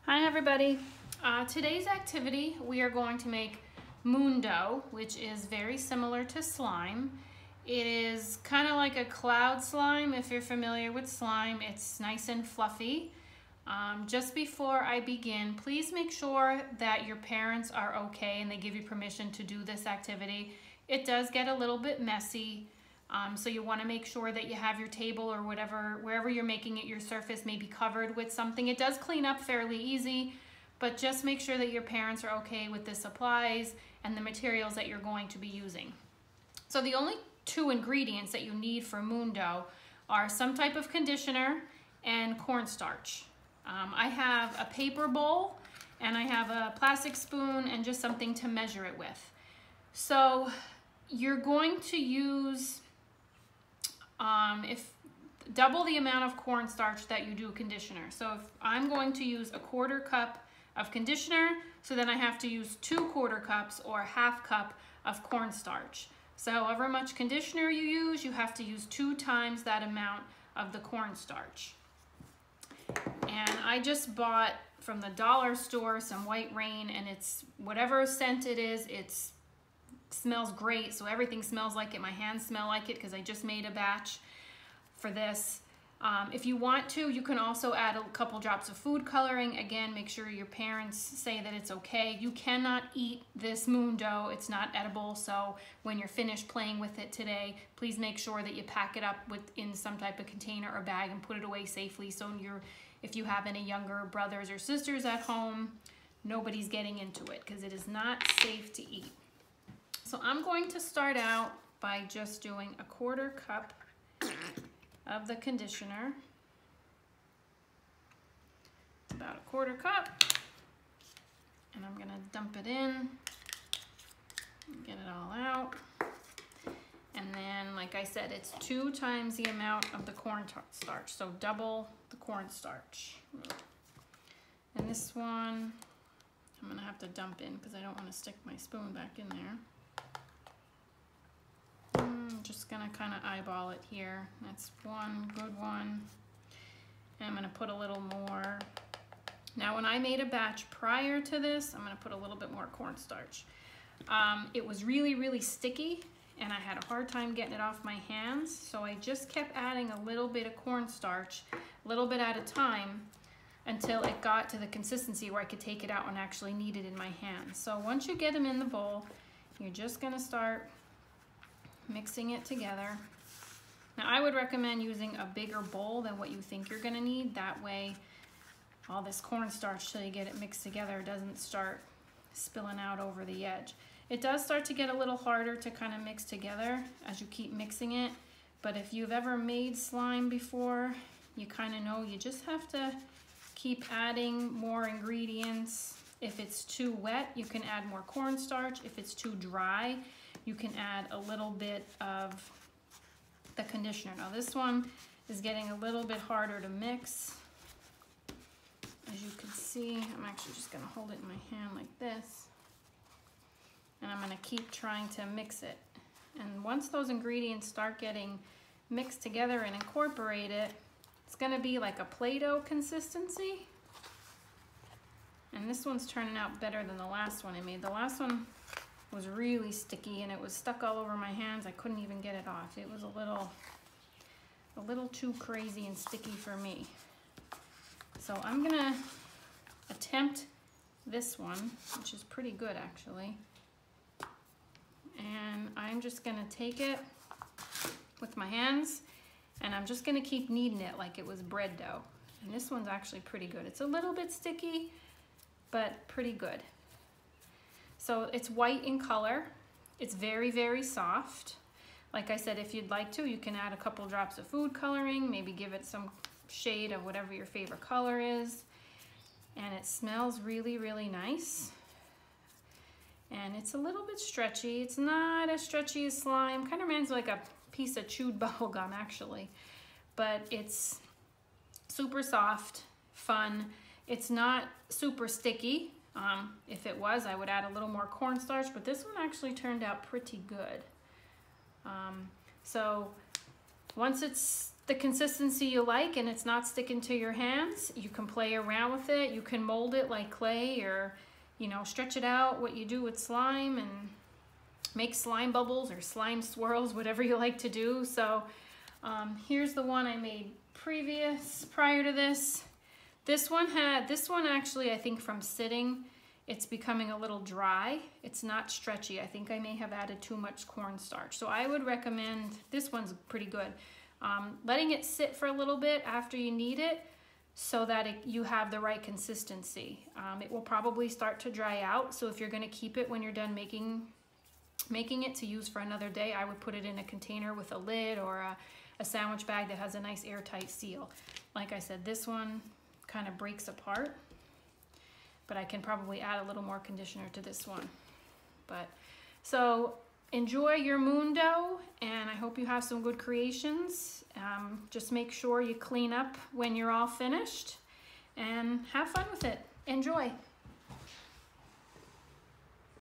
Hi everybody. Today's activity we are going to make moon dough, which is very similar to slime. It is kind of like a cloud slime if you're familiar with slime. It's nice and fluffy. Just before I begin, please make sure that your parents are okay and they give you permission to do this activity. It does get a little bit messy. So you want to make sure that you have your table or whatever, wherever you're making it, your surface may be covered with something. It does clean up fairly easy, but just make sure that your parents are okay with the supplies and the materials that you're going to be using. So the only two ingredients that you need for moon dough are some type of conditioner and cornstarch. I have a paper bowl and I have a plastic spoon and just something to measure it with. So you're going to use double the amount of cornstarch that you do conditioner. So if I'm going to use a 1/4 cup of conditioner, so then I have to use 2 1/4 cups or 1/2 cup of cornstarch. So however much conditioner you use, you have to use 2 times that amount of the cornstarch. And I just bought from the dollar store some White Rain, and it's whatever scent it is, it smells great. So everything smells like it. My hands smell like it because I just made a batch for this. If you want to, you can also add a couple drops of food coloring. Again, make sure your parents say that it's okay. You cannot eat this moon dough. It's not edible. So when you're finished playing with it today, please make sure that you pack it up in some type of container or bag and put it away safely. So if you have any younger brothers or sisters at home, nobody's getting into it because it is not safe to eat. So I'm going to start out by just doing a 1/4 cup of the conditioner. It's about a 1/4 cup. And I'm gonna dump it in, get it all out. And then, like I said, it's 2 times the amount of the cornstarch, so double the cornstarch. And this one, I'm gonna have to dump in because I don't want to stick my spoon back in there. I'm just gonna kind of eyeball it here. That's one good one. And I'm gonna put a little more. Now when I made a batch prior to this, I'm gonna put a little bit more cornstarch. It was really sticky and I had a hard time getting it off my hands. So I just kept adding a little bit of cornstarch, a little bit at a time, until it got to the consistency where I could take it out and actually knead it in my hands. So once you get them in the bowl, you're just gonna start mixing it together. Now I would recommend using a bigger bowl than what you think you're gonna need. That way all this cornstarch till you get it mixed together doesn't start spilling out over the edge. It does start to get a little harder to kind of mix together as you keep mixing it, but if you've ever made slime before, you kind of know you just have to keep adding more ingredients. If it's too wet, you can add more cornstarch. If it's too dry, you can add a little bit of the conditioner. Now this one is getting a little bit harder to mix. As you can see, I'm actually just gonna hold it in my hand like this. And I'm gonna keep trying to mix it. And once those ingredients start getting mixed together and incorporated, it's gonna be like a Play-Doh consistency. And this one's turning out better than the last one I made. The last one was really sticky and it was stuck all over my hands. I couldn't even get it off. It was a little too crazy and sticky for me. So I'm gonna attempt this one, which is pretty good actually. And I'm just gonna take it with my hands and I'm just gonna keep kneading it like it was bread dough. And this one's actually pretty good. It's a little bit sticky, but pretty good. So it's white in color. It's very soft. Like I said, if you'd like to, you can add a couple drops of food coloring, maybe give it some shade of whatever your favorite color is. And it smells really nice. And it's a little bit stretchy. It's not as stretchy as slime. Kind of reminds me like a piece of chewed bubble gum actually. But it's super soft, fun. It's not super sticky. If it was, I would add a little more cornstarch, but this one actually turned out pretty good. So once it's the consistency you like and it's not sticking to your hands, you can play around with it. You can mold it like clay, or, you know, stretch it out, what you do with slime, and make slime bubbles or slime swirls, whatever you like to do. So here's the one I made prior to this. This one actually, I think from sitting, it's becoming a little dry. It's not stretchy. I think I may have added too much cornstarch. So I would recommend, this one's pretty good, letting it sit for a little bit after you knead it so that you have the right consistency. It will probably start to dry out. So if you're gonna keep it when you're done making it to use for another day, I would put it in a container with a lid, or a sandwich bag that has a nice airtight seal. Like I said, this one kind of breaks apart, but I can probably add a little more conditioner to this one. But so enjoy your moon dough, and I hope you have some good creations. Just make sure you clean up when you're all finished, and have fun with it. Enjoy.